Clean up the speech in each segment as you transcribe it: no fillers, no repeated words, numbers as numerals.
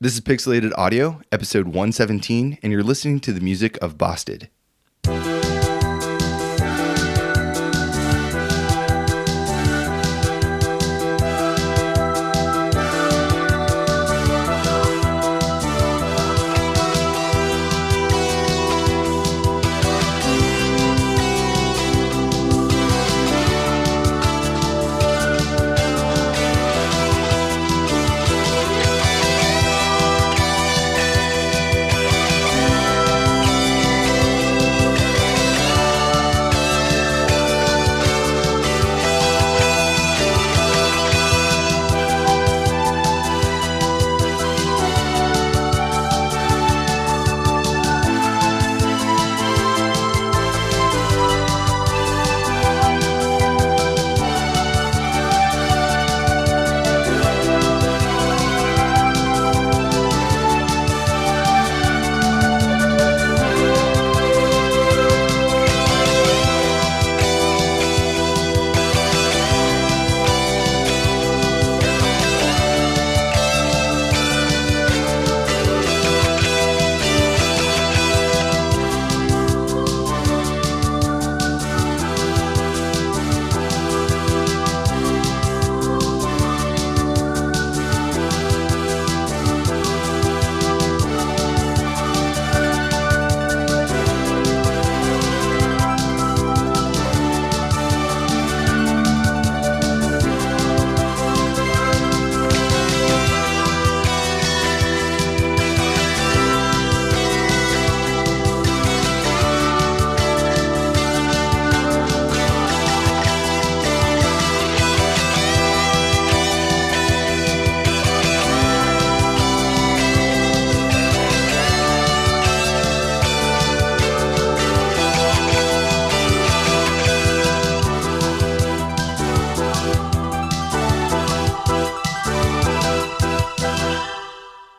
This is Pixelated Audio, episode 117, and you're listening to the music of Basted.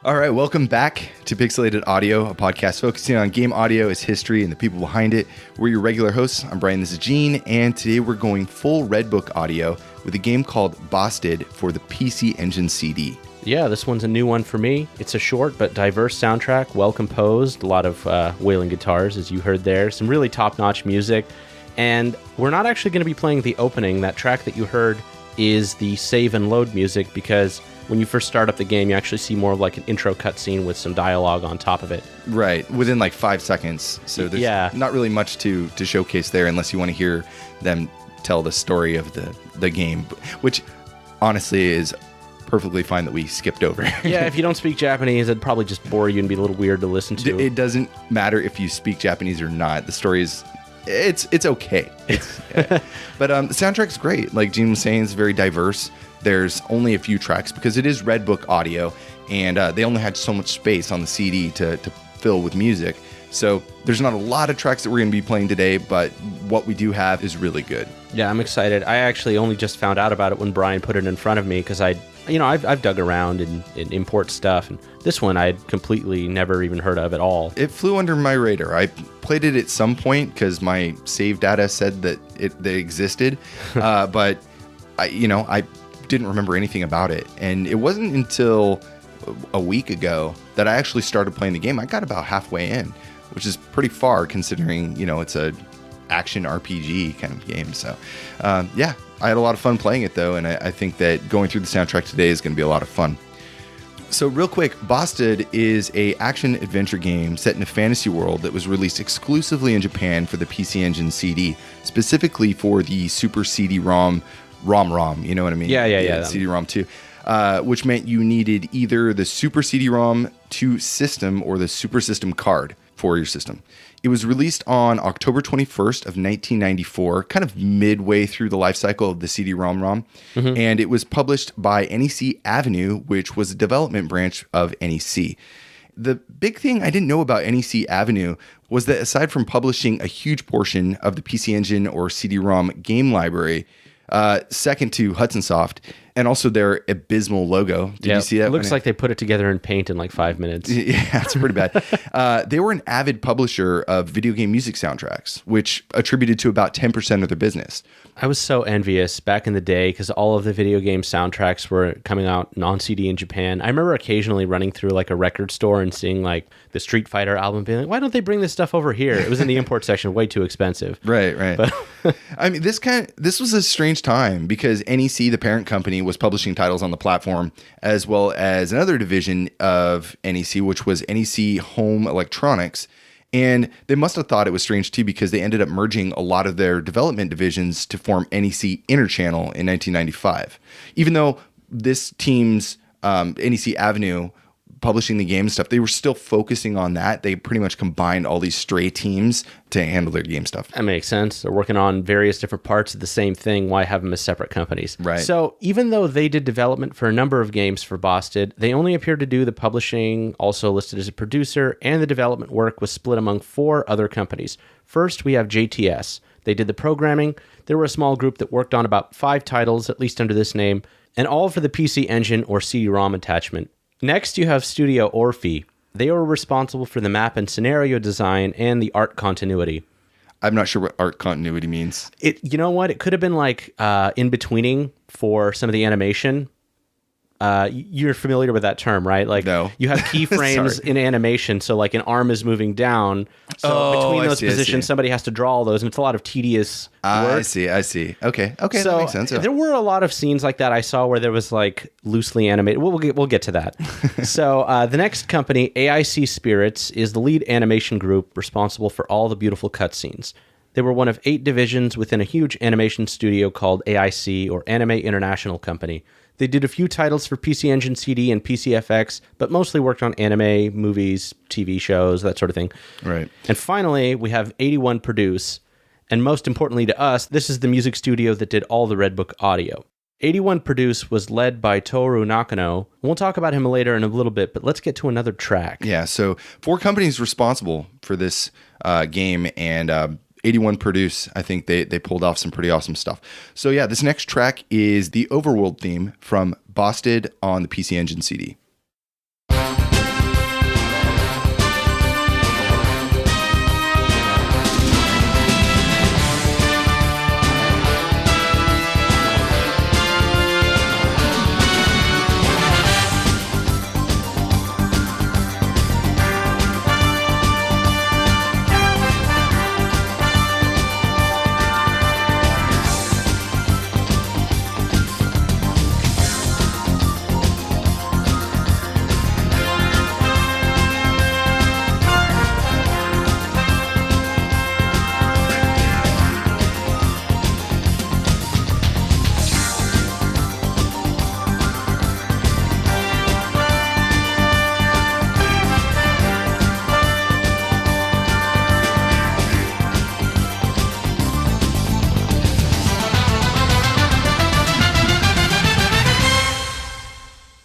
All right, welcome back to Pixelated Audio, a podcast focusing on game audio, its history, and the people behind it. We're your regular hosts. I'm Brian, this is Gene, and today we're going full Redbook audio with a game called Basted for the PC Engine CD. Yeah, this one's a new one for me. It's a short but diverse soundtrack, well composed, a lot of wailing guitars, as you heard there, some really top-notch music, and we're not actually going to be playing the opening. That track that you heard is the save and load music, because when you first start up the game, you actually see more of like an intro cutscene with some dialogue on top of it. Right, within like 5 seconds. So there's not really much to showcase there unless you want to hear them tell the story of the game, which honestly is perfectly fine that we skipped over. Yeah, if you don't speak Japanese, it'd probably just bore you and be a little weird to listen to. It doesn't matter if you speak Japanese or not. The story is... It's okay. But the soundtrack's great. Like Gene was saying, it's very diverse. There's only a few tracks because it is Redbook audio, and they only had so much space on the CD to fill with music. So there's not a lot of tracks that we're going to be playing today, but what we do have is really good. Yeah, I'm excited. I actually only just found out about it when Brian put it in front of me, because I've dug around and import stuff, and this one I'd completely never even heard of at all. It flew under my radar. I played it at some point because my save data said that they existed, but I didn't remember anything about it. And it wasn't until a week ago that I actually started playing the game. I got about halfway in, which is pretty far considering, it's a action RPG kind of game. So, yeah, I had a lot of fun playing it though. And I think that going through the soundtrack today is going to be a lot of fun. So real quick, Basted is a action-adventure game set in a fantasy world that was released exclusively in Japan for the PC Engine CD, specifically for the Super CD-ROM, ROM, you know what I mean? Yeah. CD-ROM 2, which meant you needed either the Super CD-ROM 2 system or the Super System card for your system. It was released on October 21st of 1994, kind of midway through the life cycle of the CD-ROM, and it was published by NEC Avenue, which was a development branch of NEC. The big thing I didn't know about NEC Avenue was that aside from publishing a huge portion of the PC Engine or CD-ROM game library, second to Hudson Soft, And also their abysmal logo. Did you see that? It looks like they put it together in paint in like 5 minutes. Yeah, it's pretty bad. They were an avid publisher of video game music soundtracks, which attributed to about 10% of their business. I was so envious back in the day because all of the video game soundtracks were coming out non-CD in Japan. I remember occasionally running through like a record store and seeing like the Street Fighter album being like, why don't they bring this stuff over here? It was in the import section, way too expensive. Right. But I mean, this was a strange time because NEC, the parent company, was publishing titles on the platform, as well as another division of NEC, which was NEC Home Electronics. And they must have thought it was strange too because they ended up merging a lot of their development divisions to form NEC Interchannel in 1995. Even though this team's NEC Avenue publishing the game stuff, they were still focusing on that. They pretty much combined all these stray teams to handle their game stuff. That makes sense. They're working on various different parts of the same thing. Why have them as separate companies? Right. So even though they did development for a number of games for Basted, they only appeared to do the publishing, also listed as a producer, and the development work was split among 4 other companies. First, we have JTS. They did the programming. They were a small group that worked on about 5 titles, at least under this name, and all for the PC Engine or CD-ROM attachment. Next, you have Studio Orphe. They were responsible for the map and scenario design and the art continuity. I'm not sure what art continuity means. You know what? It could have been like in-betweening for some of the animation. You're familiar with that term, right? Like, no. You have keyframes in animation, so like an arm is moving down. So between those positions, somebody has to draw all those, and it's a lot of tedious work. I see. Okay, so that makes sense. Yeah. There were a lot of scenes like that I saw where there was like loosely animated. We'll get to that. So the next company, AIC Spirits, is the lead animation group responsible for all the beautiful cutscenes. They were one of 8 divisions within a huge animation studio called AIC, or Anime International Company. They did a few titles for PC Engine CD and PCFX, but mostly worked on anime, movies, TV shows, that sort of thing. Right. And finally, we have 81 Produce. And most importantly to us, this is the music studio that did all the Redbook audio. 81 Produce was led by Touru Nakano. We'll talk about him later in a little bit, but let's get to another track. Yeah, so 4 companies responsible for this game, and 81 Produce, I think they pulled off some pretty awesome stuff. So yeah, this next track is the Overworld theme from Basted on the PC Engine CD.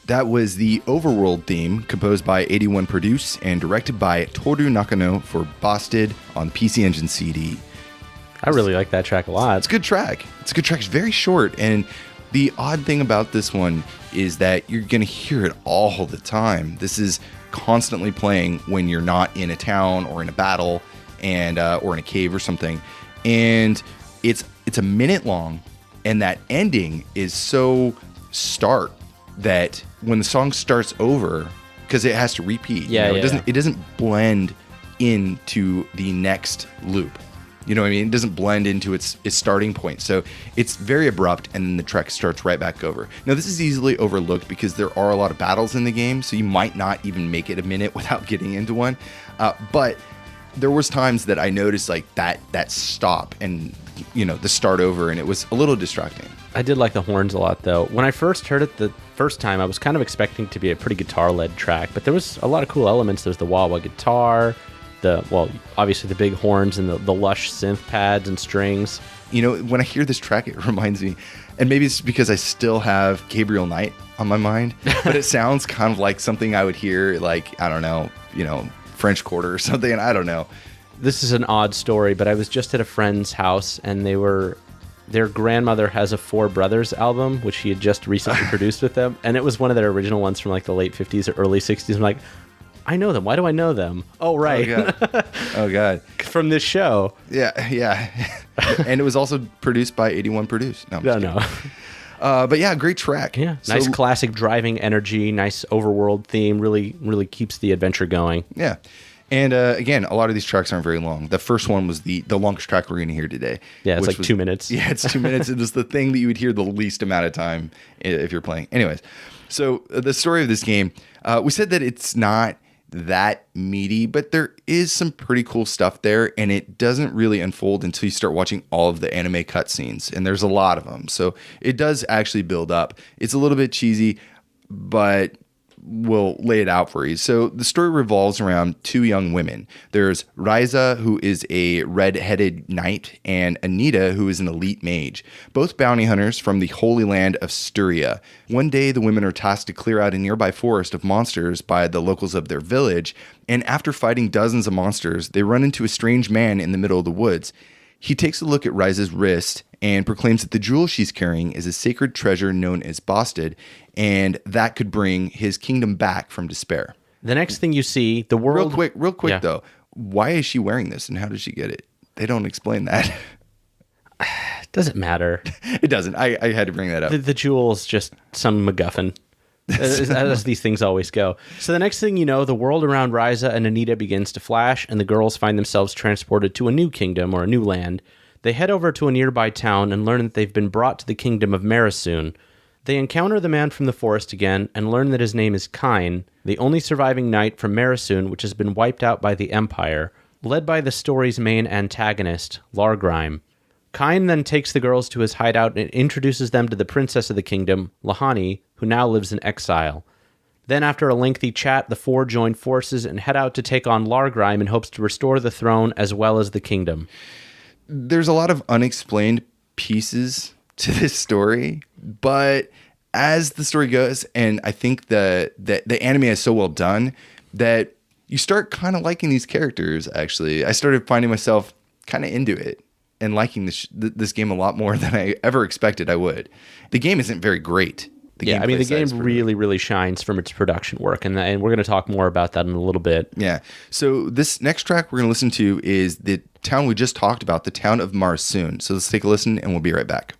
That was the Overworld theme, composed by 81 Produce and directed by Touru Nakano for Basted on PC Engine CD. I really like that track a lot. It's a good track. It's very short, and the odd thing about this one is that you're going to hear it all the time. This is constantly playing when you're not in a town or in a battle and or in a cave or something. And it's a minute long, and that ending is so stark that when the song starts over, because it has to repeat, it doesn't blend into the next loop. You know what I mean? It doesn't blend into its starting point. So it's very abrupt, and then the track starts right back over. Now, this is easily overlooked because there are a lot of battles in the game, so you might not even make it a minute without getting into one. But there was times that I noticed like that stop and, you know, the start over, and it was a little distracting. I did like the horns a lot, though. When I first heard it the first time, I was kind of expecting it to be a pretty guitar-led track, but there was a lot of cool elements. There's the wah-wah guitar, obviously the big horns and the lush synth pads and strings. You know, when I hear this track, it reminds me, and maybe it's because I still have Gabriel Knight on my mind, but it sounds kind of like something I would hear, like, I don't know, French Quarter or something, and I don't know. This is an odd story, but I was just at a friend's house, and they were their grandmother has a Four Brothers album, which he had just recently produced with them. And it was one of their original ones from like the late 50s or early 60s. I'm like, I know them. Why do I know them? Oh, right. Oh, God. From this show. Yeah. And it was also produced by 81 Produce. No, I'm just kidding. But yeah, great track. Yeah. Nice classic driving energy, nice overworld theme. Really, really keeps the adventure going. Yeah. And again, a lot of these tracks aren't very long. The first one was the longest track we're going to hear today. Yeah, it's like 2 minutes. Yeah, it's 2 minutes. It was the thing that you would hear the least amount of time if you're playing. Anyways, so the story of this game, we said that it's not that meaty, but there is some pretty cool stuff there, and it doesn't really unfold until you start watching all of the anime cutscenes, and there's a lot of them. So it does actually build up. It's a little bit cheesy, but we'll lay it out for you. So the story revolves around two young women. There's Ryza, who is a red-headed knight, and Anita, who is an elite mage, both bounty hunters from the Holy Land of Styria. One day, the women are tasked to clear out a nearby forest of monsters by the locals of their village, and after fighting dozens of monsters, they run into a strange man in the middle of the woods. He takes a look at Ryza's wrist and proclaims that the jewel she's carrying is a sacred treasure known as Basted, and that could bring his kingdom back from despair. The next thing you see, the world... Real quick though, why is she wearing this and how did she get it? They don't explain that. Doesn't matter. It doesn't. I had to bring that up. The jewel's just some MacGuffin. As these things always go. So the next thing you know, the world around Ryza and Anita begins to flash, and the girls find themselves transported to a new kingdom or a new land. They head over to a nearby town and learn that they've been brought to the kingdom of Marisoon. They encounter the man from the forest again and learn that his name is Kine, the only surviving knight from Marisoon which has been wiped out by the Empire, led by the story's main antagonist, Largryme. Kine then takes the girls to his hideout and introduces them to the princess of the kingdom, Lahani, who now lives in exile. Then, after a lengthy chat, the four join forces and head out to take on Largryme in hopes to restore the throne as well as the kingdom. There's a lot of unexplained pieces to this story, but as the story goes, and I think the anime is so well done that you start kind of liking these characters, actually. I started finding myself kind of into it and liking this game a lot more than I ever expected I would. The game isn't very great. The game really shines from its production work, and we're going to talk more about that in a little bit. Yeah. So this next track we're going to listen to is the town we just talked about, the town of Marisoon. So let's take a listen, and we'll be right back.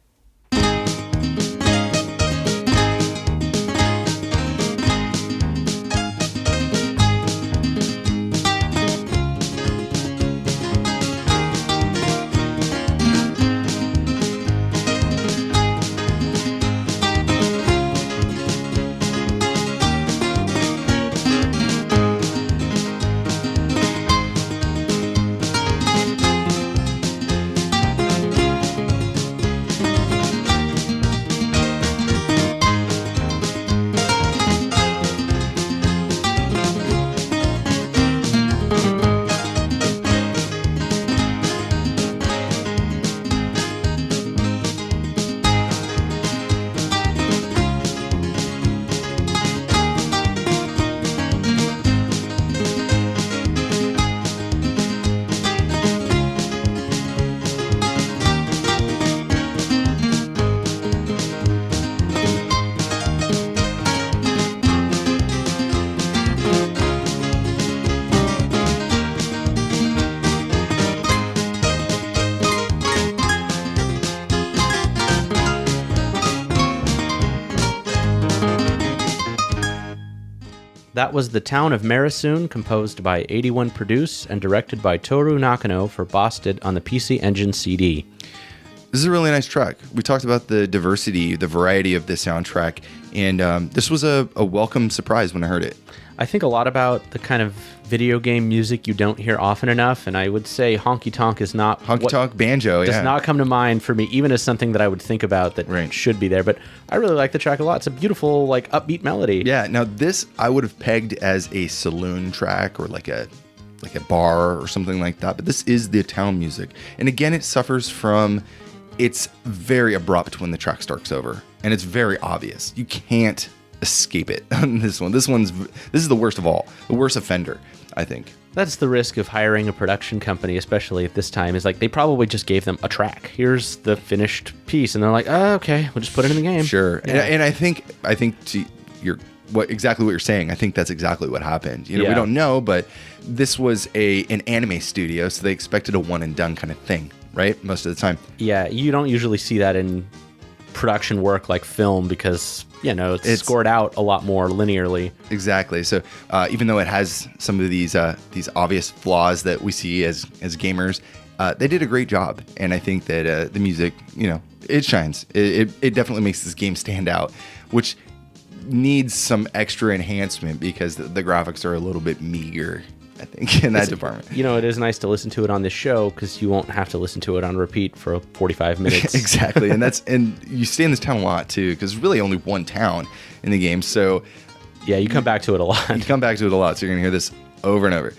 That was The Town of Marisoon, composed by 81 Produce and directed by Touru Nakano for Basted on the PC Engine CD. This is a really nice track. We talked about the diversity, the variety of the soundtrack, and this was a welcome surprise when I heard it. I think a lot about the kind of video game music you don't hear often enough, and I would say honky tonk is not... Honky tonk banjo, does not come to mind for me, even as something that I would think about that should be there, but I really like the track a lot. It's a beautiful, like, upbeat melody. Yeah, now this I would have pegged as a saloon track or like a bar or something like that, but this is the town music. And again, it suffers from... It's very abrupt when the track starts over, and it's very obvious. You can't escape it on this one. This is the worst of all, the worst offender, I think. That's the risk of hiring a production company, especially at this time, is like they probably just gave them a track. Here's the finished piece, and they're like, oh, okay, we'll just put it in the game. Sure. Yeah. And I think to exactly what you're saying, I think that's exactly what happened. We don't know, but this was an anime studio, so they expected a one and done kind of thing, right? Most of the time. Yeah, you don't usually see that in production work like film because it's scored out a lot more linearly. Exactly. So even though it has some of these obvious flaws that we see as gamers, they did a great job, and I think that the music, it shines. It definitely makes this game stand out, which needs some extra enhancement because the graphics are a little bit meager, I think, in that department. It is nice to listen to it on this show because you won't have to listen to it on repeat for 45 minutes. Exactly. And you stay in this town a lot too, because there's really only one town in the game. So yeah, you come back to it a lot. You come back to it a lot, so you're going to hear this over and over.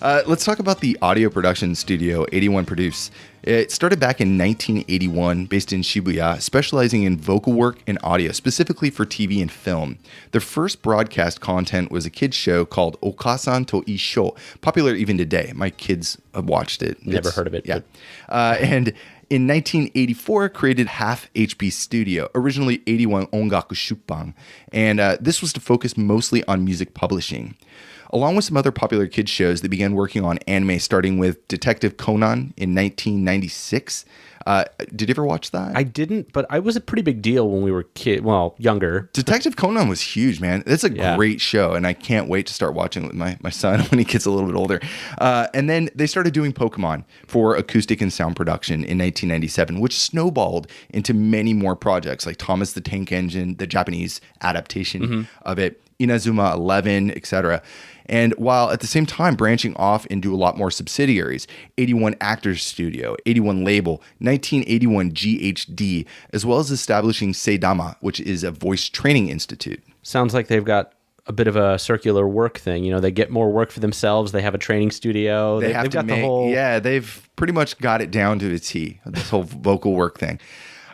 Let's talk about the audio production studio 81 Produce. It started back in 1981, based in Shibuya, specializing in vocal work and audio, specifically for TV and film. Their first broadcast content was a kids show called Okasan to Issho, popular even today. My kids have watched it. Never heard of it. Yeah. And in 1984, created Half HP Studio, originally 81 Ongaku Shuppan, and this was to focus mostly on music publishing. Along with some other popular kids shows, they began working on anime, starting with Detective Conan in 1996. Did you ever watch that? I didn't, but I was a pretty big deal when we were younger. Detective Conan was huge, man. It's a great show, and I can't wait to start watching it with my son when he gets a little bit older. And then they started doing Pokemon for acoustic and sound production in 1997, which snowballed into many more projects like Thomas the Tank Engine, the Japanese adaptation of it, Inazuma 11, etc. And while at the same time branching off into a lot more subsidiaries, 81 Actors Studio, 81 Label, 1981 GHD, as well as establishing Seidama, which is a voice training institute. Sounds like they've got a bit of a circular work thing. They get more work for themselves. They have a training studio. They've got the whole... Yeah, they've pretty much got it down to a T, this whole vocal work thing.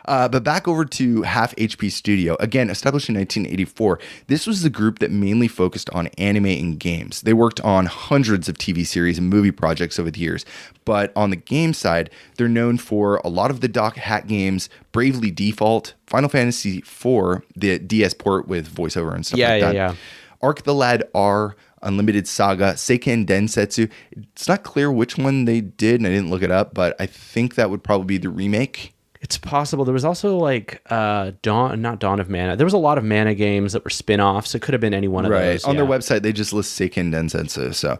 But back over to Half HP Studio, again, established in 1984. This was the group that mainly focused on anime and games. They worked on hundreds of TV series and movie projects over the years. But on the game side, they're known for a lot of the Doc Hack games, Bravely Default, Final Fantasy IV, the DS port with voiceover and stuff like that. Yeah. Arc the Lad R, Unlimited Saga, Seiken Densetsu. It's not clear which one they did, and I didn't look it up, but I think that would probably be the remake. It's possible. There was also like Dawn of Mana. There was a lot of Mana games that were spin-offs. It could have been any one of those. On their website, they just list Seiken Densetsu. So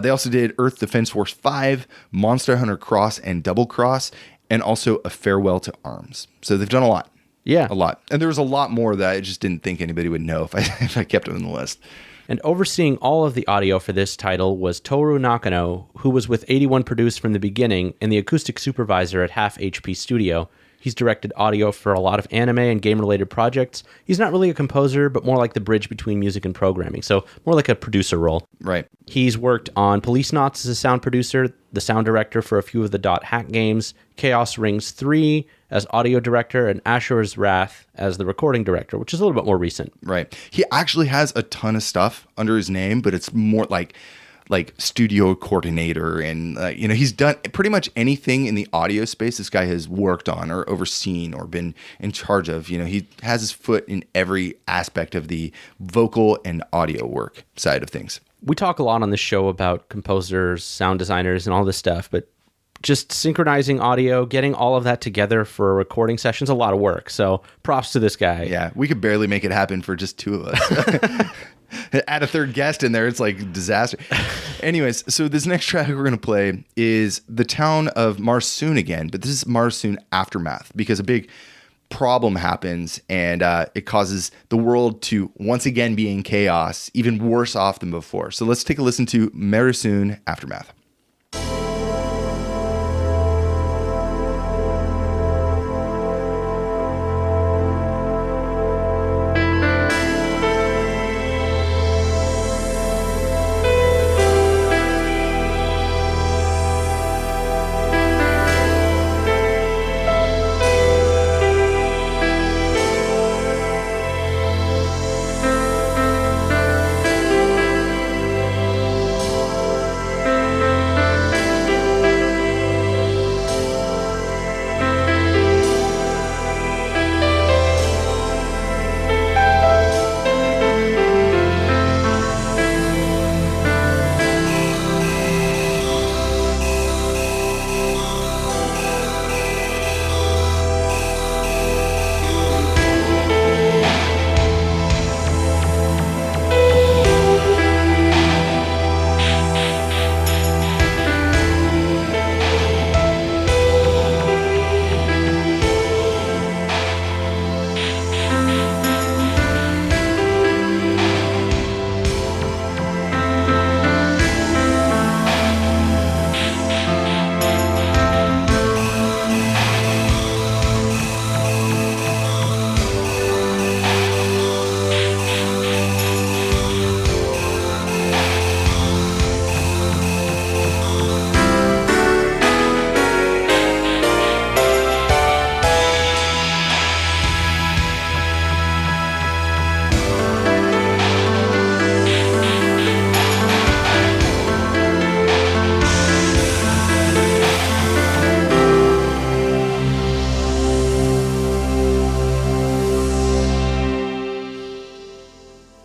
they also did Earth Defense Force 5, Monster Hunter Cross and Double Cross, and also A Farewell to Arms. So they've done a lot. Yeah. A lot. And there was a lot more that I just didn't think anybody would know if I kept them in the list. And overseeing all of the audio for this title was Touru Nakano, who was with 81 Produce from the beginning and the acoustic supervisor at Half HP Studio. He's directed audio for a lot of anime and game-related projects. He's not really a composer, but more like the bridge between music and programming, so more like a producer role. Right. He's worked on Police Knots as a sound producer, the sound director for a few of the Dot Hack games, Chaos Rings 3 as audio director, and Ashura's Wrath as the recording director, which is a little bit more recent. Right. He actually has a ton of stuff under his name, but it's more like studio coordinator, and he's done pretty much anything in the audio space this guy has worked on or overseen or been in charge of. He has his foot in every aspect of the vocal and audio work side of things. We talk a lot on this show about composers, sound designers, and all this stuff, but just synchronizing audio, getting all of that together for a recording session is a lot of work. So props to this guy. Yeah, we could barely make it happen for just two of us. Add a third guest in there, it's like disaster. Anyways, so this next track we're going to play is the Town of Marisoon again, but this is Marisoon Aftermath, because a big problem happens and it causes the world to once again be in chaos, even worse off than before. So let's take a listen to Marisoon Aftermath.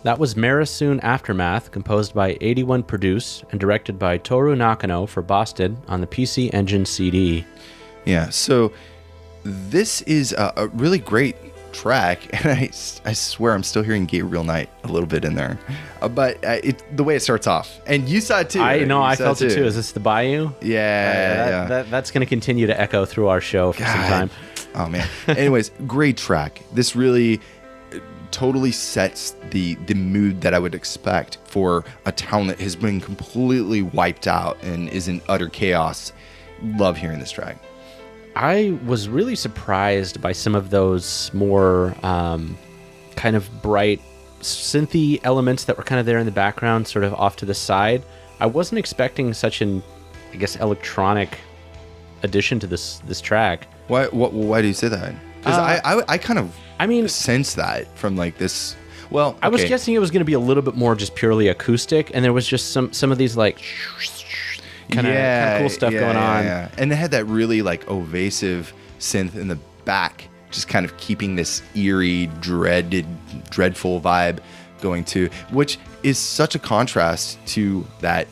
That was Marisoon Aftermath, composed by 81 Produce and directed by Touru Nakano for Basted on the PC Engine CD. Yeah, so this is a really great track, and I swear I'm still hearing Gabriel Knight a little bit in there, but the way it starts off, and you saw it too. I know, I felt it too. Is this the Bayou? Yeah, that's going to continue to echo through our show for some time. Oh man. Anyways, great track. This really totally sets the mood that I would expect for a town that has been completely wiped out and is in utter chaos. Love hearing this track. I was really surprised by some of those more kind of bright synthy elements that were kind of there in the background, sort of off to the side. I wasn't expecting such an, I guess, electronic addition to this track. Why do you say that? Because I kind of sense that from like this. Well, okay. I was guessing it was going to be a little bit more just purely acoustic, and there was just some of these like kind of cool stuff going on. Yeah. And they had that really like evasive synth in the back, just kind of keeping this eerie, dreadful vibe going to, which is such a contrast to that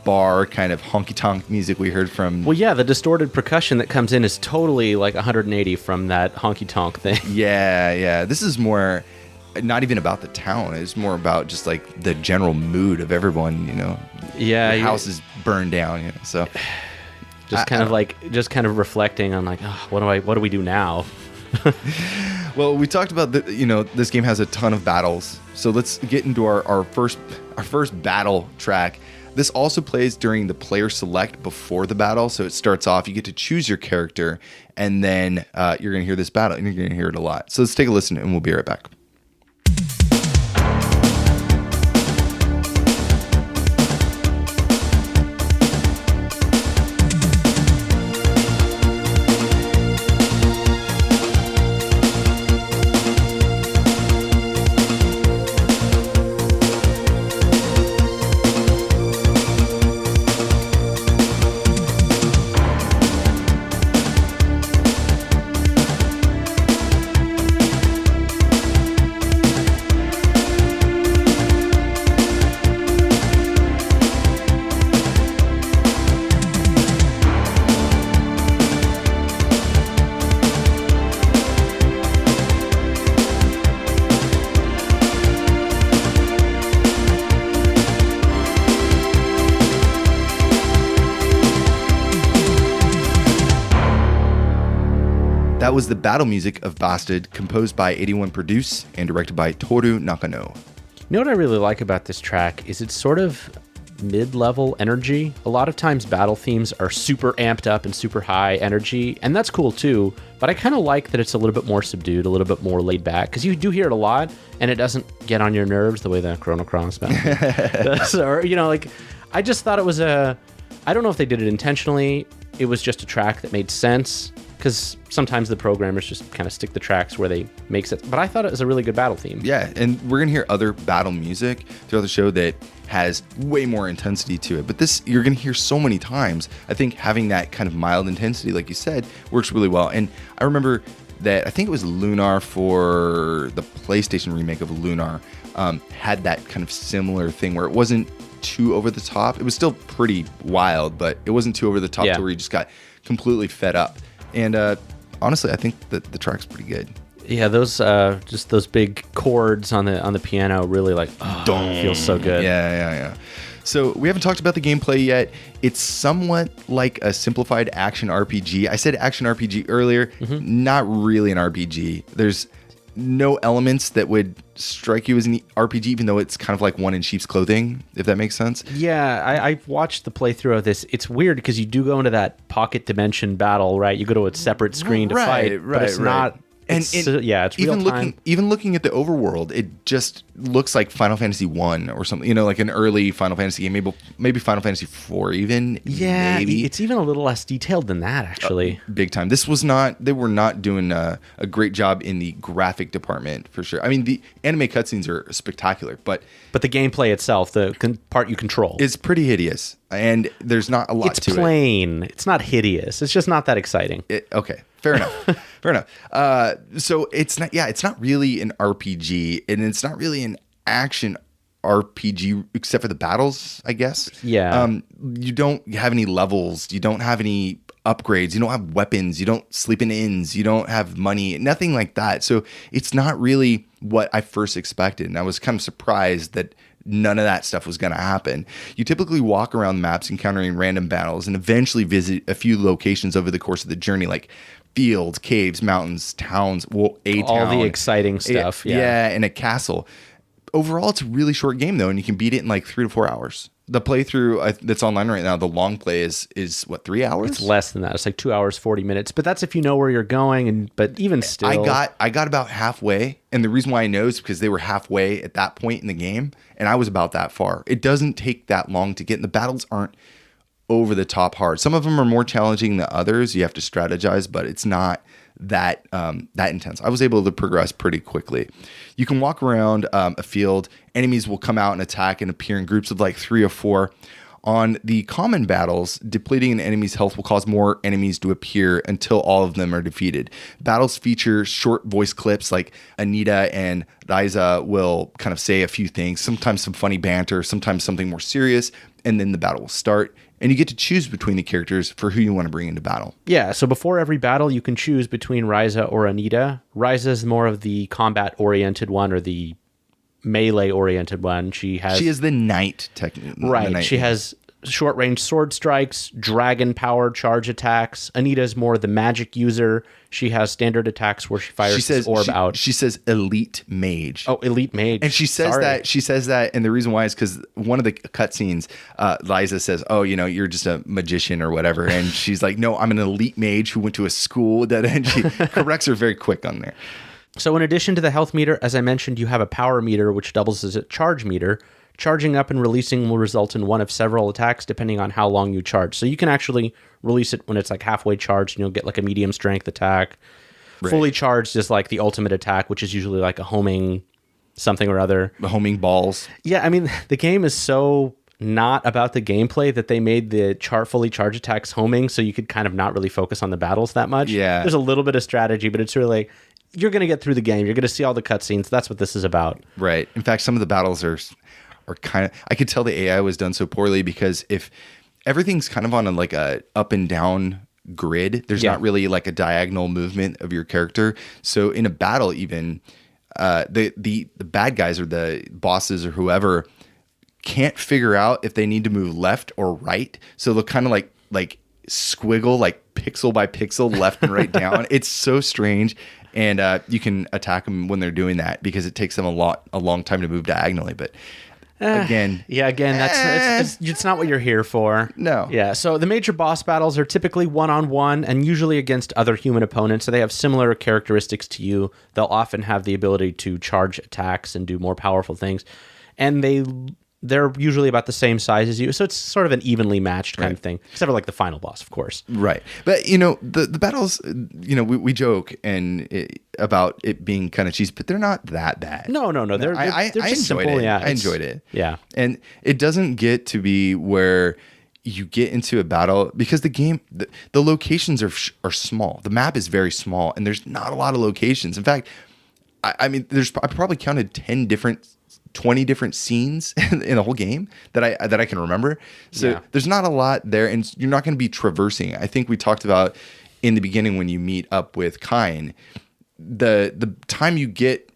bar kind of honky tonk music we heard from. Well, yeah, the distorted percussion that comes in is totally like 180 from that honky tonk thing. Yeah. This is more not even about the town. It's more about just like the general mood of everyone, you know. Yeah, the house is burned down, you know. So just kind of reflecting on like, oh, what do we do now? Well, we talked about this game has a ton of battles. So let's get into our first battle track. This also plays during the player select before the battle. So it starts off, you get to choose your character, and then you're going to hear this battle, and you're going to hear it a lot. So let's take a listen, and we'll be right back. That was the battle music of Basted, composed by 81 Produce and directed by Touru Nakano. You know what I really like about this track is it's sort of mid-level energy. A lot of times battle themes are super amped up and super high energy, and that's cool too, but I kind of like that it's a little bit more subdued, a little bit more laid back, because you do hear it a lot, and it doesn't get on your nerves the way the Chrono Cross battle does. Or, I just thought it was I don't know if they did it intentionally. It was just a track that made sense, because sometimes the programmers just kind of stick the tracks where they make sense. But I thought it was a really good battle theme. Yeah, and we're going to hear other battle music throughout the show that has way more intensity to it. But this, you're going to hear so many times. I think having that kind of mild intensity, like you said, works really well. And I remember that, I think it was Lunar for the PlayStation remake of Lunar, had that kind of similar thing where it wasn't too over the top. It was still pretty wild, but it wasn't too over the top to where you just got completely fed up. And honestly, I think that the track's pretty good. Yeah, those just those big chords on the piano really feels so good. Yeah. So we haven't talked about the gameplay yet. It's somewhat like a simplified action RPG. I said action RPG earlier, not really an RPG. There's no elements that would strike you as an RPG, even though it's kind of like one in sheep's clothing, if that makes sense. Yeah, I watched the playthrough of this. It's weird because you do go into that pocket dimension battle, right? You go to a separate screen to fight, but it's not. It's real time. Even looking at the overworld, it just looks like Final Fantasy 1 or something, like an early Final Fantasy game, maybe Final Fantasy 4 even. Yeah, maybe. It's even a little less detailed than that, actually. Big time. They were not doing a great job in the graphic department, for sure. I mean, the anime cutscenes are spectacular, but the gameplay itself, the part you control, is pretty hideous, and there's not a lot to it. It's plain. It's not hideous. It's just not that exciting. Okay. Fair enough. So it's not really an RPG, and it's not really an action RPG except for the battles, I guess. Yeah. You don't have any levels. You don't have any upgrades. You don't have weapons. You don't sleep in inns. You don't have money. Nothing like that. So it's not really what I first expected. And I was kind of surprised that none of that stuff was going to happen. You typically walk around maps encountering random battles and eventually visit a few locations over the course of the journey, like fields, caves, mountains, towns, all the exciting stuff. Yeah, and a castle. Overall, it's a really short game, though, and you can beat it in like 3 to 4 hours. The playthrough that's online right now, the long play is what, 3 hours? It's less than that. It's like 2 hours, 40 minutes. But that's if you know where you're going. But even still, I got about halfway, and the reason why I know is because they were halfway at that point in the game, and I was about that far. It doesn't take that long to get, and the battles aren't over the top hard. Some of them are more challenging than others. You have to strategize, but it's not that intense. I was able to progress pretty quickly. You can walk around a field. Enemies will come out and attack and appear in groups of like 3 or 4. On the common battles, depleting an enemy's health will cause more enemies to appear until all of them are defeated. Battles feature short voice clips, like Anita and Liza will kind of say a few things, sometimes some funny banter, sometimes something more serious, and then the battle will start. And you get to choose between the characters for who you want to bring into battle. Yeah, so before every battle, you can choose between Riza or Anita. Riza is more of the combat-oriented one, or the melee-oriented one. She is the knight, technically. Right, she has short-range sword strikes, dragon-powered charge attacks. Anita's more the magic user. She has standard attacks where she fires this orb out. She says elite mage. Oh, elite mage. And she says that, and the reason why is because one of the cutscenes, Liza says, "Oh, you're just a magician or whatever," and she's like, "No, I'm an elite mage who went to a school." And she corrects her very quick on there. So in addition to the health meter, as I mentioned, you have a power meter, which doubles as a charge meter. Charging up and releasing will result in one of several attacks depending on how long you charge. So you can actually release it when it's like halfway charged and you'll get like a medium strength attack. Right. Fully charged is like the ultimate attack, which is usually like a homing something or other. The homing balls. Yeah, I mean, the game is so not about the gameplay that they made the fully charged attacks homing, so you could kind of not really focus on the battles that much. Yeah. There's a little bit of strategy, but it's really, you're going to get through the game. You're going to see all the cutscenes. That's what this is about. Right. In fact, some of the battles are kind of, I could tell the AI was done so poorly because if everything's kind of on a up and down grid, there's not really like a diagonal movement of your character. So in a battle, even the bad guys or the bosses or whoever can't figure out if they need to move left or right. So they'll kind of like squiggle like pixel by pixel left and right down. It's so strange. And you can attack them when they're doing that because it takes them a long time to move diagonally. But again, it's not what you're here for. No. Yeah. So the major boss battles are typically one-on-one and usually against other human opponents. So they have similar characteristics to you. They'll often have the ability to charge attacks and do more powerful things. And they're usually about the same size as you. So it's sort of an evenly matched kind of thing, except for like the final boss, of course. Right. But, the battles, we joke about it being kind of cheesy, but they're not that bad. No. They're just enjoyed simple. it. Yeah, I enjoyed it. Yeah. And it doesn't get to be where you get into a battle because the game, the locations are small. The map is very small and there's not a lot of locations. In fact, I probably counted 20 different scenes in the whole game that I can remember. So there's not a lot there, and you're not going to be traversing. I think we talked about in the beginning when you meet up with Kine, the time you get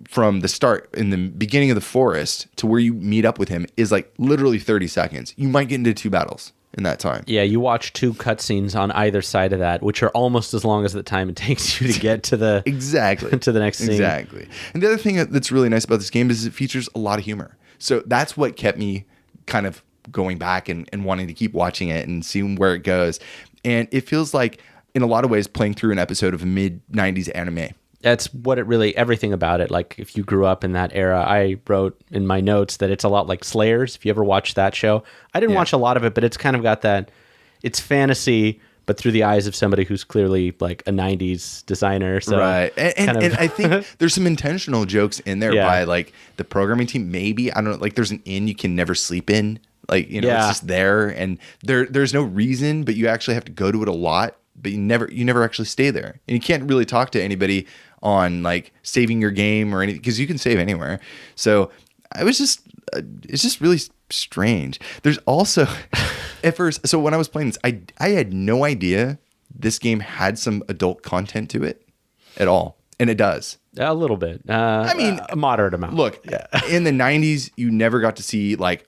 from the start in the beginning of the forest to where you meet up with him is like literally 30 seconds. You might get into 2 battles in that time. Yeah, you watch 2 cutscenes on either side of that, which are almost as long as the time it takes you to get to the to the next scene. Exactly. And the other thing that's really nice about this game is it features a lot of humor. So that's what kept me kind of going back and wanting to keep watching it and seeing where it goes. And it feels like, in a lot of ways, playing through an episode of a mid-90s anime. That's what everything about it. Like, if you grew up in that era, I wrote in my notes that it's a lot like Slayers, if you ever watched that show. I didn't watch a lot of it, but it's kind of got that, it's fantasy, but through the eyes of somebody who's clearly like a 90s designer. So right. And I think there's some intentional jokes in there by like the programming team. Maybe, I don't know, like there's an inn you can never sleep in. Like, it's just there and there's no reason, but you actually have to go to it a lot, but you never actually stay there. And you can't really talk to anybody on like saving your game or anything because you can save anywhere. So I was just, it's just really strange. There's also, at first, so when I was playing this, I had no idea this game had some adult content to it at all. And it does. A little bit. I mean, a moderate amount. Look, in the 90s, you never got to see like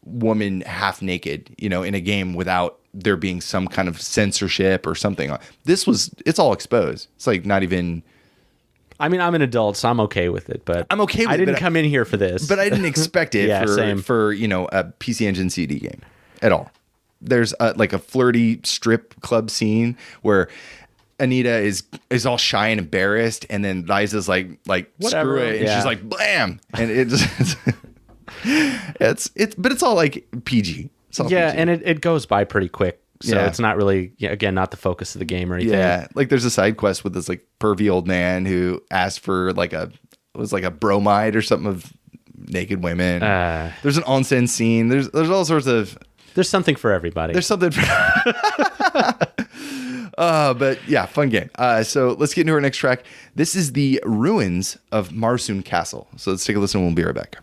woman half naked, in a game without there being some kind of censorship or something. It's all exposed. It's like not even. I mean, I'm an adult, so I'm okay with it, but I'm okay with it. I didn't come in here for this. But I didn't expect it for a PC Engine CD game at all. There's like a flirty strip club scene where Anita is all shy and embarrassed, and then Liza's like whatever, screw it, and she's like blam, and it just but it's all like PG. It's all PG. And it goes by pretty quick. So it's not really, again, not the focus of the game or anything. Yeah, like there's a side quest with this like pervy old man who asked for it was like a bromide or something of naked women. There's an onsen scene. There's all sorts of. There's something for everybody. There's something for. But yeah, fun game. So let's get into our next track. This is the Ruins of Marisoon Castle. So let's take a listen. We'll be right back.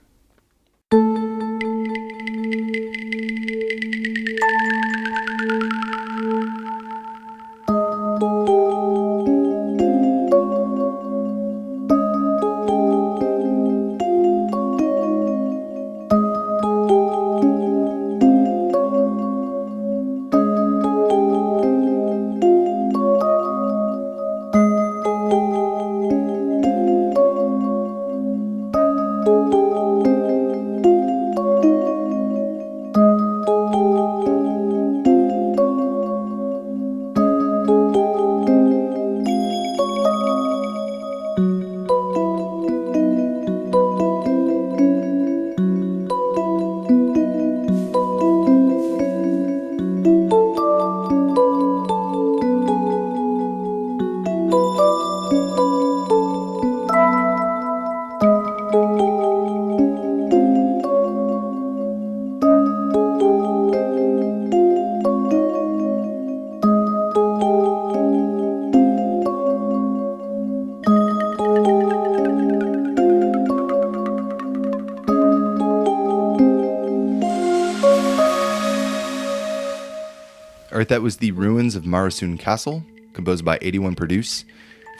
That was the Ruins of Marisoon Castle, composed by 81 Produce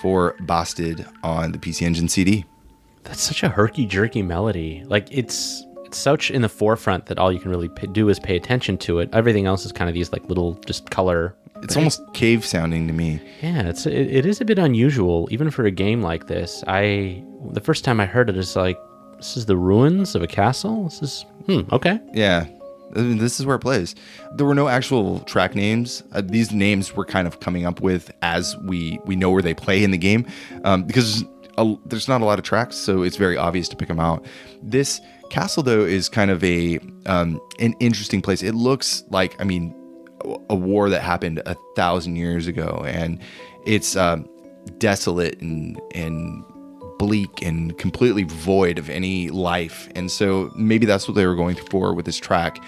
for Basted on the PC Engine CD. That's such a herky-jerky melody. Like, it's such in the forefront that all you can really do is pay attention to it. Everything else is kind of these like little just color. It's almost cave sounding to me. Yeah, it is a bit unusual, even for a game like this. The first time I heard it, it's like, this is the ruins of a castle? This is, okay. Yeah. This is where it plays. There were no actual track names. These names were kind of coming up with as we know where they play in the game, because there's not a lot of tracks, so it's very obvious to pick them out. This castle, though, is kind of an interesting place. It looks like, a war that happened 1,000 years ago, and it's desolate and bleak and completely void of any life. And so maybe that's what they were going for with this track.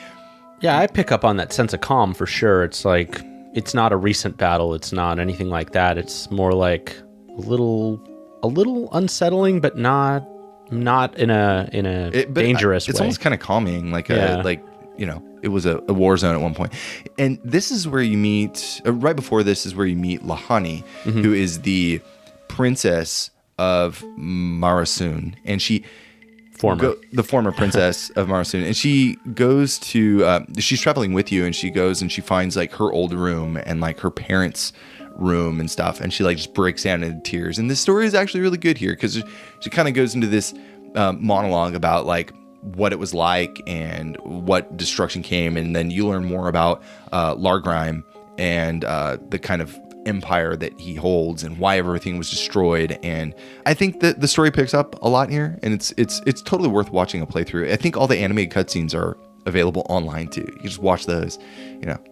Yeah, I pick up on that sense of calm for sure. It's like, it's not a recent battle. It's not anything like that. It's more like a little unsettling, but not in a dangerous way. It's almost kind of calming, it was a war zone at one point. And this is where you meet, right before this is where you meet Lahani, who is the princess of Marisoon, and the former princess of Marisoon, and she goes to she's traveling with you, and she goes and she finds like her old room and like her parents' room and stuff, and she like just breaks down into tears. And this story is actually really good here because she kind of goes into this monologue about like what it was like and what destruction came, and then you learn more about Largryme and the kind of empire that he holds and why everything was destroyed. And I think that the story picks up a lot here, and it's totally worth watching a playthrough. I think all the animated cutscenes are available online too. You can just watch those,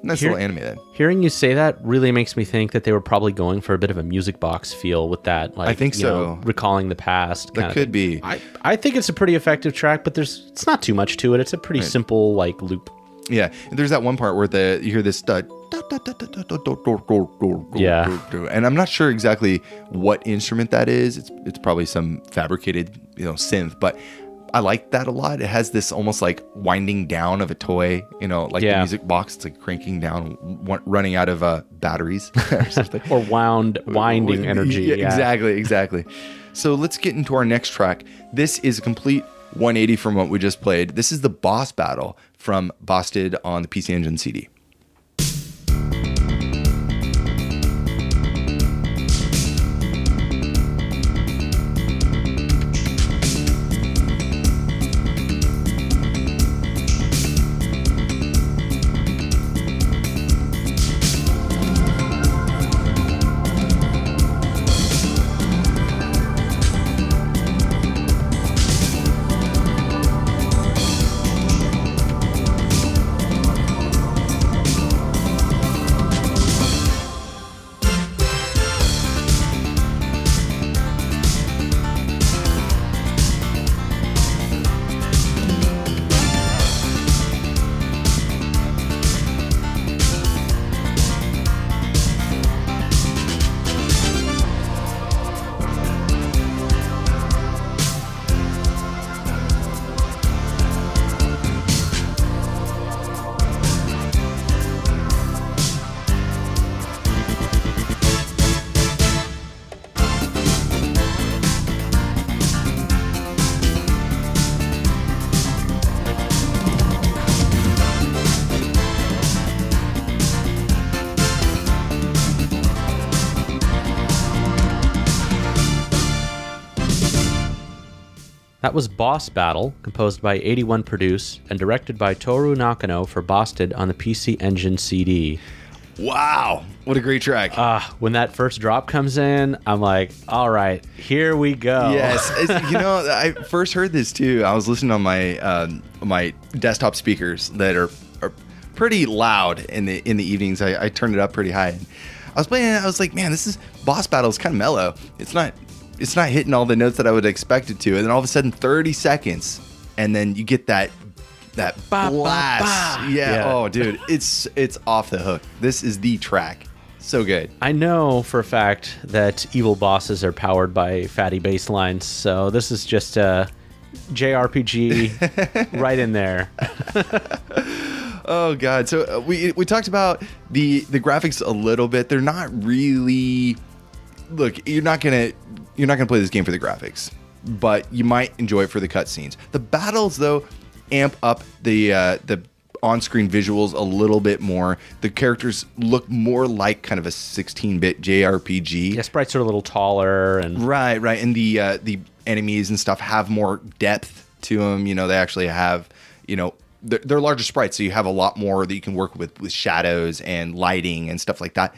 nice little anime then. Hearing you say that really makes me think that they were probably going for a bit of a music box feel with that. Like, I think so. Recalling the past. That could be. I think it's a pretty effective track, but it's not too much to it. It's a pretty simple like loop. Yeah, and there's that one part where you hear this and I'm not sure exactly what instrument that is. It's probably some fabricated synth, but I like that a lot. It has this almost like winding down of a toy, like the music box. It's like cranking down, running out of batteries or something. Or winding energy. Yeah, exactly. So let's get into our next track. This is a complete 180 from what we just played. This is the boss battle from Basted on the PC Engine CD. That was Boss Battle, composed by 81 Produce and directed by Touru Nakano for Basted on the PC Engine CD. Wow, what a great track. When that first drop comes in, I'm like, all right, here we go. Yes. I first heard this too. I was listening on my desktop speakers that are pretty loud in the evenings. I turned it up pretty high. I was playing it, I was like, man, this is Boss Battle is kind of mellow. It's not hitting all the notes that I would expect it to. And then all of a sudden 30 seconds and then you get that blast. Ba. Yeah. Oh, dude, it's off the hook. This is the track. So good. I know for a fact that evil bosses are powered by fatty bass lines, so this is just a JRPG right in there. Oh god. So we talked about the graphics a little bit. They're not really. Look, you're not gonna play this game for the graphics, but you might enjoy it for the cutscenes. The battles, though, amp up the on-screen visuals a little bit more. The characters look more like kind of a 16-bit JRPG. Yeah, sprites are a little taller and right, and the enemies and stuff have more depth to them. They actually have they're larger sprites, so you have a lot more that you can work with shadows and lighting and stuff like that.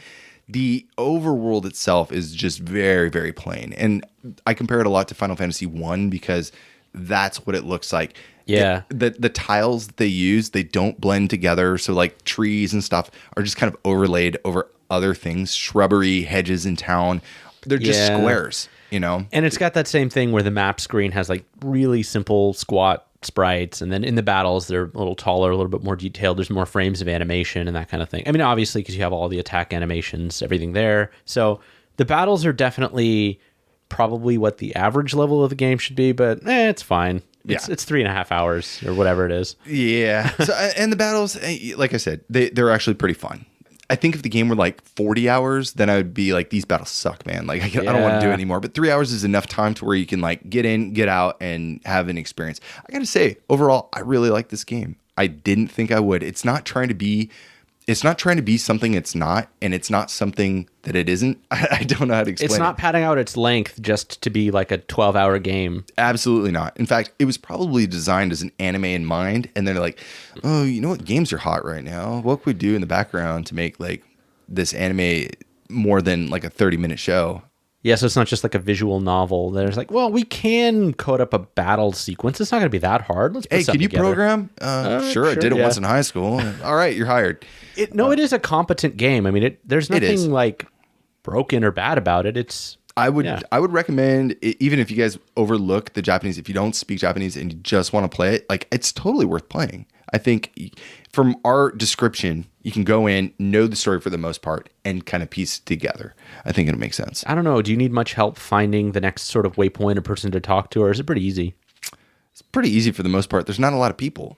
The overworld itself is just very, very plain. And I compare it a lot to Final Fantasy 1 because that's what it looks like. Yeah. The tiles that they use, they don't blend together. So like trees and stuff are just kind of overlaid over other things. Shrubbery, hedges in town. They're just squares, And it's got that same thing where the map screen has like really simple squat sprites, and then in the battles they're a little taller, a little bit more detailed. There's more frames of animation and that kind of thing. I mean, obviously, because you have all the attack animations, everything there. So the battles are definitely probably what the average level of the game should be, but it's fine. It's 3.5 hours or whatever it is. Yeah. So, and the battles, like I said, they're actually pretty fun. I think if the game were like 40 hours, then I would be like, these battles suck, man. Like, I don't want to do it anymore. But 3 hours is enough time to where you can like get in, get out, and have an experience. I got to say, overall, I really like this game. I didn't think I would. It's not trying to be something it's not, and it's not something that it isn't. I don't know how to explain it. It's not padding out its length just to be like a 12-hour game. Absolutely not. In fact, it was probably designed as an anime in mind, and they're like, oh, you know what? Games are hot right now. What could we do in the background to make like this anime more than like a 30-minute show? Yeah, so it's not just like a visual novel. There's like, well, we can code up a battle sequence. It's not going to be that hard. Let's put something together. Program? Sure, I did it once in high school. All right, you're hired. It is a competent game. I mean, there's nothing like broken or bad about it. I would recommend, even if you guys overlook the Japanese, if you don't speak Japanese and you just want to play it, like it's totally worth playing. I think from our description, you can go in, know the story for the most part, and kind of piece it together. I think it'll make sense. I don't know. Do you need much help finding the next sort of waypoint or person to talk to, or is it pretty easy? it's pretty easy for the most part. There's not a lot of people.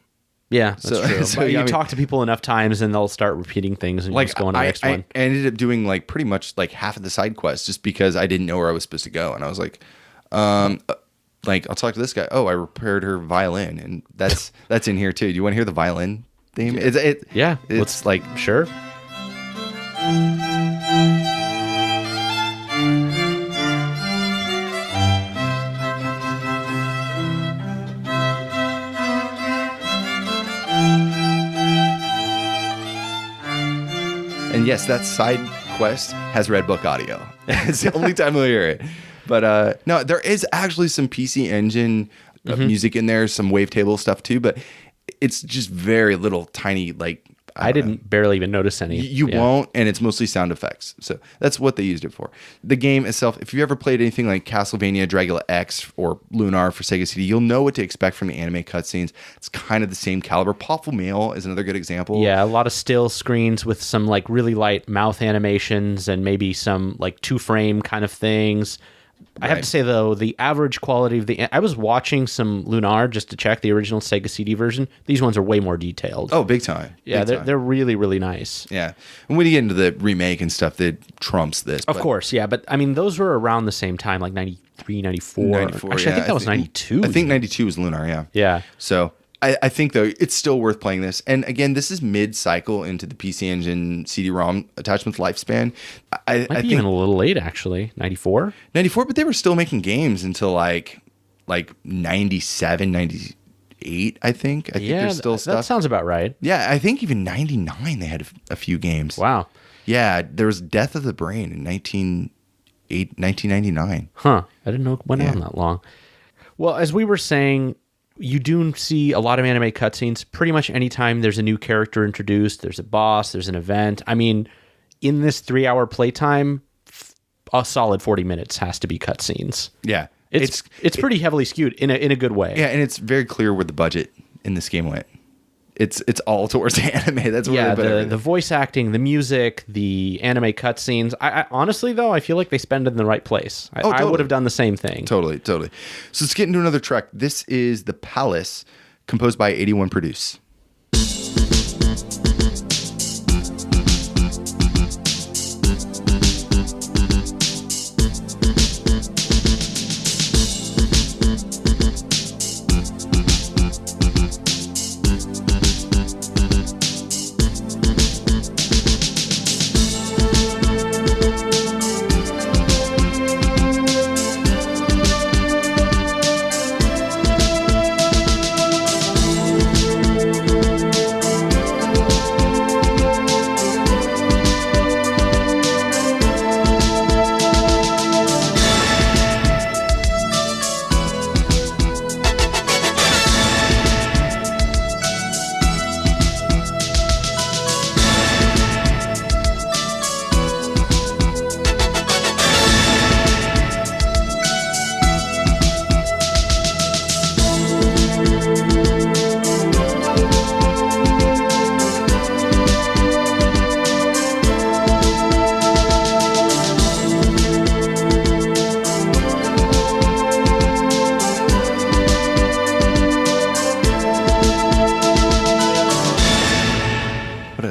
Yeah, that's true. So, But yeah, you talk to people enough times and they'll start repeating things and you just go on to the next one. I ended up doing like pretty much like half of the side quests just because I didn't know where I was supposed to go. And I was like, I'll talk to this guy. Oh, I repaired her violin. And that's in here too. Do you want to hear the violin theme? It's like, sure. And yes, that side quest has Redbook audio. It's the only time we'll hear it. But no, there is actually some PC Engine music in there, some wavetable stuff too, but it's just very little tiny, like... I didn't barely even notice any. You won't, and it's mostly sound effects. So that's what they used it for. The game itself, if you ever played anything like Castlevania, Dragula X, or Lunar for Sega CD, you'll know what to expect from the anime cutscenes. It's kind of the same caliber. Painful Mail is another good example. Yeah, a lot of still screens with some like really light mouth animations and maybe some like 2-frame kind of things. I have to say, though, the average quality of I was watching some Lunar just to check the original Sega CD version. These ones are way more detailed. Oh, big time. Yeah, big time. They're really, really nice. Yeah. And when you get into the remake and stuff, that trumps this. Of course, yeah. But, I mean, those were around the same time, like 93, 94. 94, Actually, I think that was 92. I think 92 was Lunar, yeah. Yeah. So... I think, though, it's still worth playing this. And again, this is mid-cycle into the PC Engine CD-ROM attachment lifespan. I think think even a little late, actually. 94? 94, but they were still making games until like 97, 98, I think. I think there's still stuff. That sounds about right. Yeah, I think even 99 they had a few games. Wow. Yeah, there was Death of the Brain in 1999. Huh. I didn't know it went on that long. Well, as we were saying... You do see a lot of anime cutscenes. Pretty much anytime there's a new character introduced, there's a boss, there's an event. I mean, in this 3-hour playtime, a solid 40 minutes has to be cutscenes. Yeah. It's pretty heavily skewed in a good way. Yeah, and it's very clear where the budget in this game went. It's all towards anime. That's where the voice acting, the music, the anime cutscenes. I honestly, though, I feel like they spend it in the right place. I would have done the same thing. Totally. So let's get into another track. This is The Palace, composed by 81 Produce.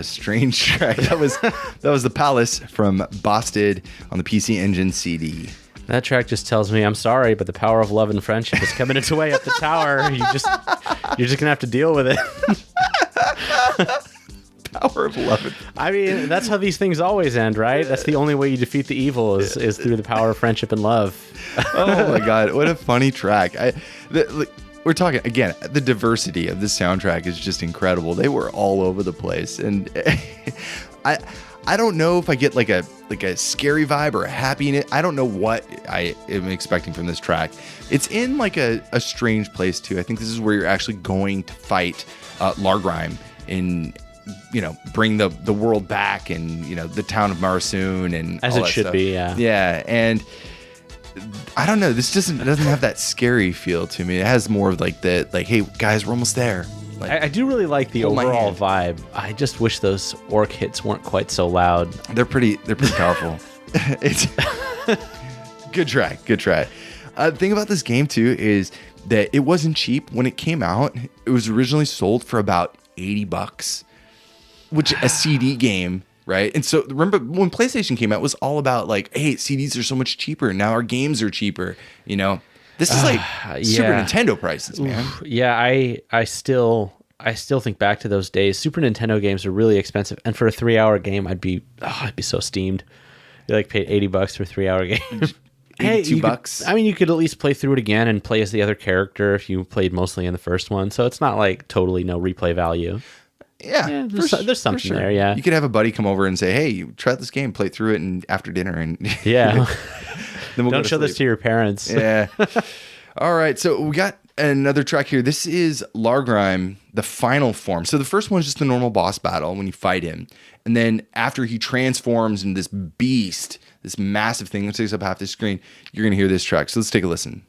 Strange track. That was The Palace from Basted on the PC Engine CD. That track just tells me I'm sorry, but the power of love and friendship is coming its way up the tower. You're just gonna have to deal with it. Power of love. I mean, that's how these things always end, right? That's the only way you defeat the evil is through the power of friendship and love. Oh my god, what a funny track! We're talking again. The diversity of this soundtrack is just incredible. They were all over the place, and I don't know if I get like a scary vibe or a happiness. I don't know what I am expecting from this track. It's in like a strange place too. I think this is where you're actually going to fight Largryme and bring the world back, and the town of Marisoon and as all it that should stuff. be. Yeah, and I don't know. This doesn't have that scary feel to me. It has more of like hey guys, we're almost there. Like, I do really like the overall vibe. I just wish those orc hits weren't quite so loud. They're pretty powerful. It's good track. The thing about this game too is that it wasn't cheap when it came out. It was originally sold for about $80, which a CD game, right? And so remember when PlayStation came out, it was all about like, hey, CDs are so much cheaper. Now our games are cheaper. You know, this is like Super Nintendo prices, man. Yeah, I still think back to those days. Super Nintendo games are really expensive, and for a 3-hour game, I'd be so steamed. You like paid $80 for a 3-hour game. Hey, $82. You could at least play through it again and play as the other character if you played mostly in the first one. So it's not like totally no replay value. Yeah, there's something there. Yeah, you could have a buddy come over and say, "Hey, you try this game, play through it, and after dinner." And yeah, then we'll don't show this to your parents. Yeah. All right, so we got another track here. This is Largryme, the final form. So the first one is just the normal boss battle when you fight him, and then after he transforms into this beast, this massive thing that takes up half the screen, you're gonna hear this track. So let's take a listen.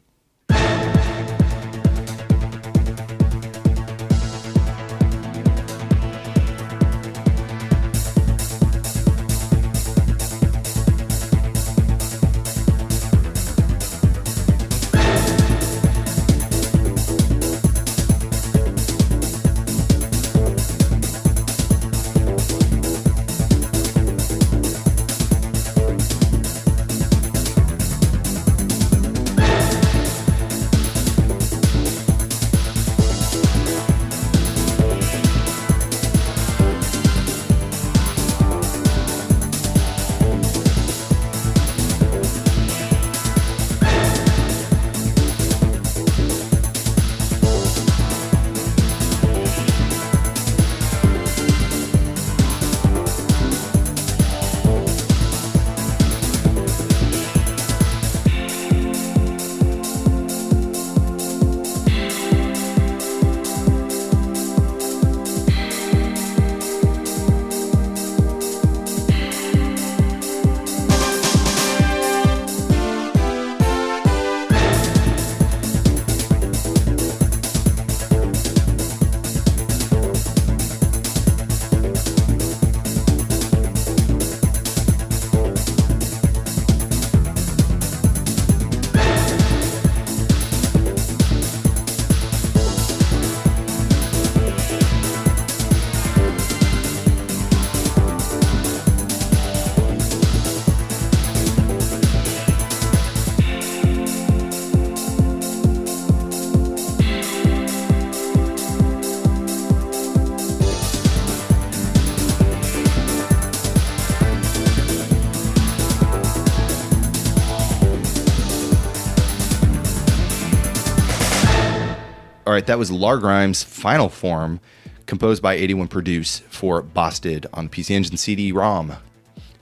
All right, that was Largryme's final form, composed by 81 Produce for Basted on PC Engine CD-ROM.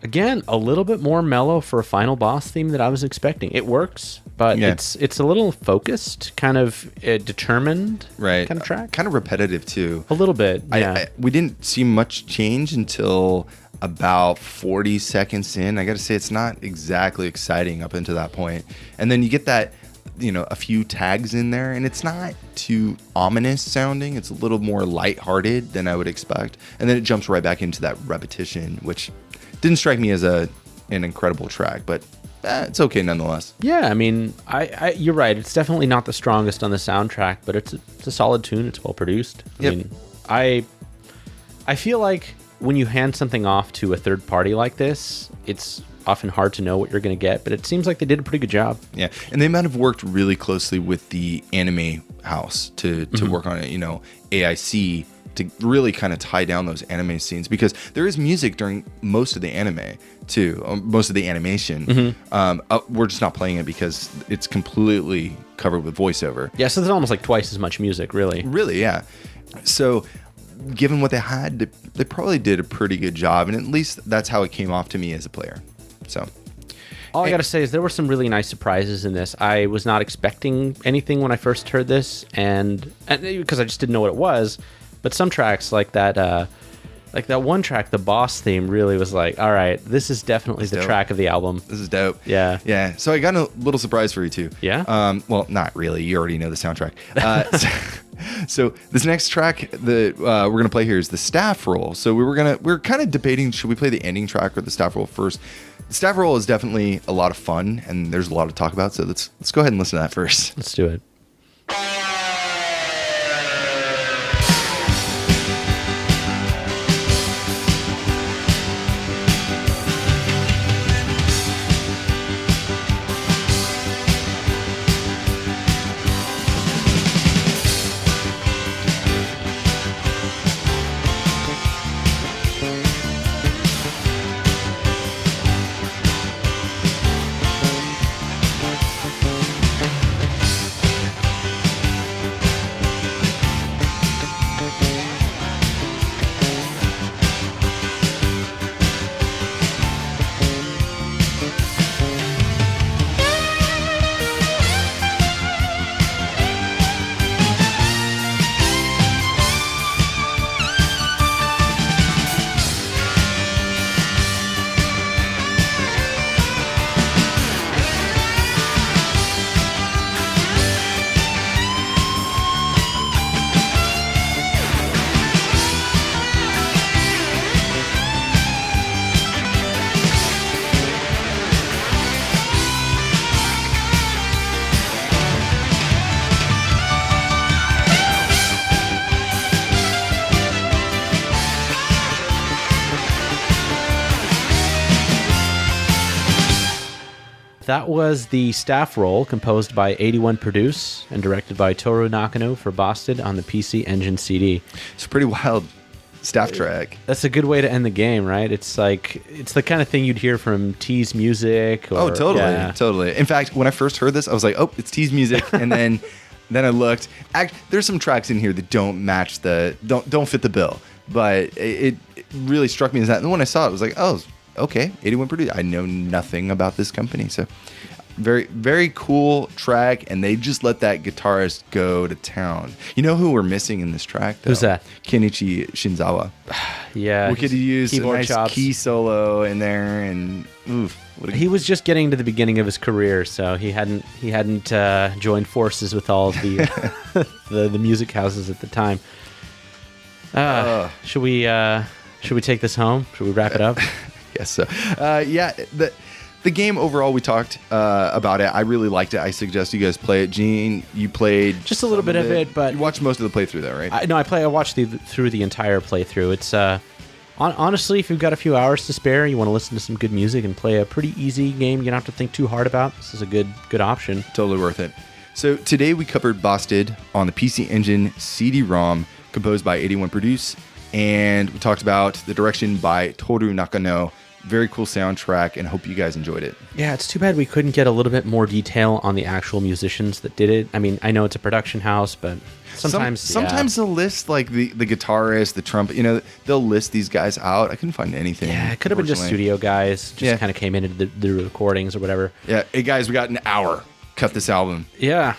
Again, a little bit more mellow for a final boss theme than I was expecting. It works, but it's a little focused, kind of determined kind of track. Kind of repetitive, too. A little bit, yeah. We didn't see much change until about 40 seconds in. I got to say, it's not exactly exciting up until that point. And then you get that, a few tags in there, and it's not too ominous sounding. It's a little more lighthearted than I would expect. And then it jumps right back into that repetition, which didn't strike me as an incredible track, but it's okay nonetheless. Yeah, I mean, you're right. It's definitely not the strongest on the soundtrack, but it's a solid tune. It's well produced. I mean, I feel like when you hand something off to a third party like this, it's often hard to know what you're going to get, but it seems like they did a pretty good job. Yeah, and they might have worked really closely with the anime house to work on it, AIC, to really kind of tie down those anime scenes, because there is music during most of the anime too, most of the animation. We're just not playing it because it's completely covered with voiceover. Yeah, so there's almost like twice as much music, really. Really, yeah. So given what they had, they probably did a pretty good job, and at least that's how it came off to me as a player. So all I gotta say is there were some really nice surprises in this. I was not expecting anything when I first heard this, and because I just didn't know what it was. But some tracks like that one track, the boss theme, really was like, all right, this is definitely the track of the album. This is dope. Yeah. So I got a little surprise for you too. Yeah. Well, not really. You already know the soundtrack. So this next track that we're gonna play here is the staff roll. So we're kind of debating, should we play the ending track or the staff roll first? The staff roll is definitely a lot of fun, and there's a lot to talk about. So let's go ahead and listen to that first. Let's do it. That was the staff roll, composed by 81 Produce and directed by Touru Nakano for Basted on the PC Engine CD. It's a pretty wild staff track. That's a good way to end the game, right? It's like, it's the kind of thing you'd hear from T's Music. Or, totally. In fact, when I first heard this, I was like, oh, it's T's Music. And then I looked. There's some tracks in here that don't match don't fit the bill. But it really struck me as that. And when I saw it, I was like, oh, okay, 81 Produce. I know nothing about this company. So very, very cool track. And they just let that guitarist go to town. You know who we're missing in this track, though? Who's that? Kenichi Shinzawa. Yeah. We could use a nice chops. key solo in there. And oof. He was just getting to the beginning of his career, so he hadn't joined forces with all of the the music houses at the time. Should we take this home? Should we wrap it up? Yes. So, the game overall, we talked about it. I really liked it. I suggest you guys play it. Gene, you played just a little bit of it, but you watched most of the playthrough, though, right? I watched through the entire playthrough. It's honestly, if you've got a few hours to spare, you want to listen to some good music and play a pretty easy game you don't have to think too hard about. This is a good option. Totally worth it. So today we covered Basted on the PC Engine CD-ROM, composed by 81 Produce, and we talked about the direction by Touru Nakano. Very cool soundtrack, and hope you guys enjoyed it. Yeah, it's too bad we couldn't get a little bit more detail on the actual musicians that did it. I mean, I know it's a production house, but sometimes they'll list like the guitarist, the trumpet. You know, they'll list these guys out. I couldn't find anything. Yeah, it could have been just studio guys, just kind of came into the recordings or whatever. Yeah, hey guys, we got an hour. Cut this album. Yeah.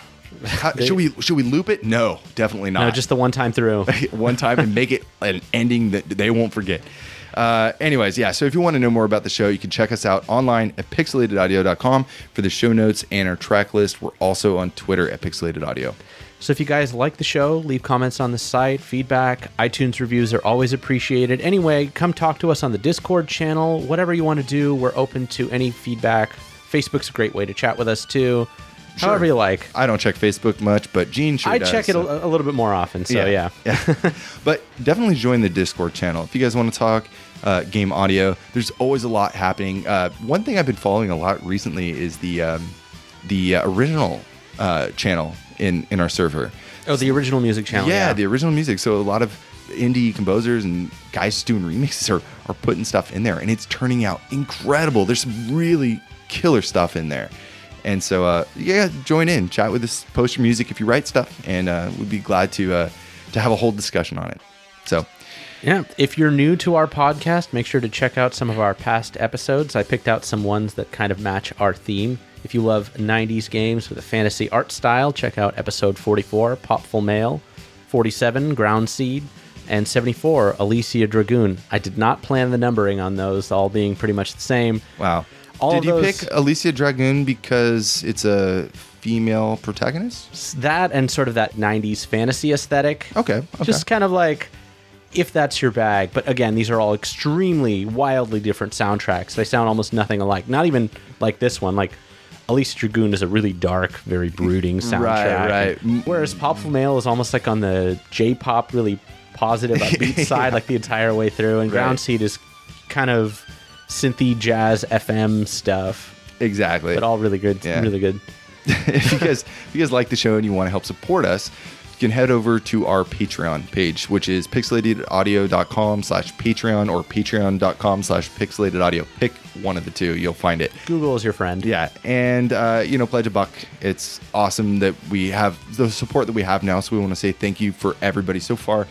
Should we loop it? No, definitely not. No, just the one time through. One time and make it an ending that they won't forget. Anyways, yeah, so if you want to know more about the show, you can check us out online at pixelatedaudio.com for the show notes and our track list. We're also on Twitter at pixelatedaudio. So if you guys like the show, leave comments on the site, feedback, iTunes reviews are always appreciated. Anyway, come talk to us on the Discord channel. Whatever you want to do, we're open to any feedback. Facebook's a great way to chat with us, too. Sure. However you like. I don't check Facebook much, but Gene sure does. I check it a little bit more often, so yeah. But definitely join the Discord channel. If you guys want to talk game audio, there's always a lot happening. One thing I've been following a lot recently is the original channel in our server. Oh, the original music channel. Yeah, the original music. So a lot of indie composers and guys doing remixes are putting stuff in there, and it's turning out incredible. There's some really killer stuff in there. And so, join in, chat with us, post your music if you write stuff, and we'd be glad to have a whole discussion on it. So, yeah, if you're new to our podcast, make sure to check out some of our past episodes. I picked out some ones that kind of match our theme. If you love 90s games with a fantasy art style, check out episode 44, Popful Mail, 47, Ground Seed, and 74, Alicia Dragoon. I did not plan the numbering on those, all being pretty much the same. Wow. Did you pick Alicia Dragoon because it's a female protagonists. That and sort of that 90s fantasy aesthetic. Okay. Just kind of like, if that's your bag. But again, these are all extremely, wildly different soundtracks. They sound almost nothing alike. Not even like this one. Like, Alicia Dragoon is a really dark, very brooding soundtrack. Right. Whereas Popful Mail is almost like on the J-pop, really positive, upbeat side, like the entire way through. And Ground Seed is kind of synthy, jazz, FM stuff. Exactly. But all really good. Yeah. Really good. If you guys like the show and you want to help support us, you can head over to our Patreon page, which is pixelatedaudio.com/Patreon or patreon.com/pixelatedaudio. Pick one of the two. You'll find it. Google is your friend. Yeah. And, pledge $1. It's awesome that we have the support that we have now. So we want to say thank you for everybody so far.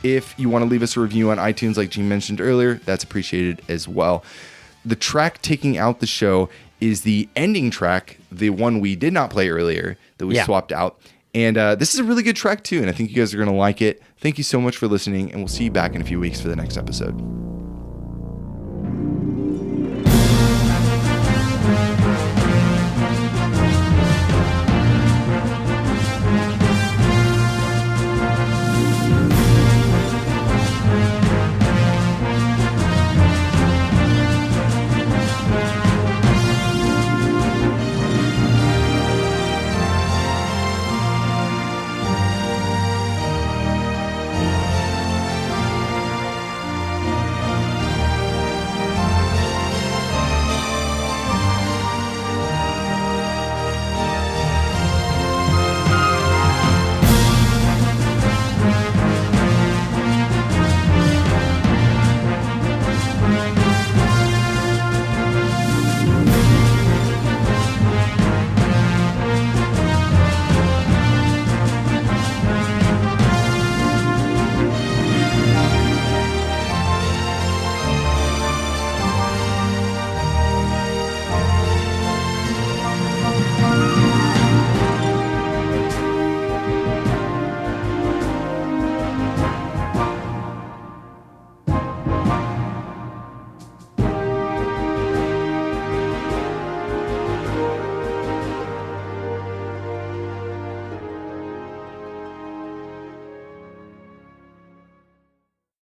If you want to leave us a review on iTunes, like Gene mentioned earlier, that's appreciated as well. The track taking out the show is the ending track, the one we did not play earlier that we swapped out. And this is a really good track too, and I think you guys are going to like it. Thank you so much for listening, and we'll see you back in a few weeks for the next episode.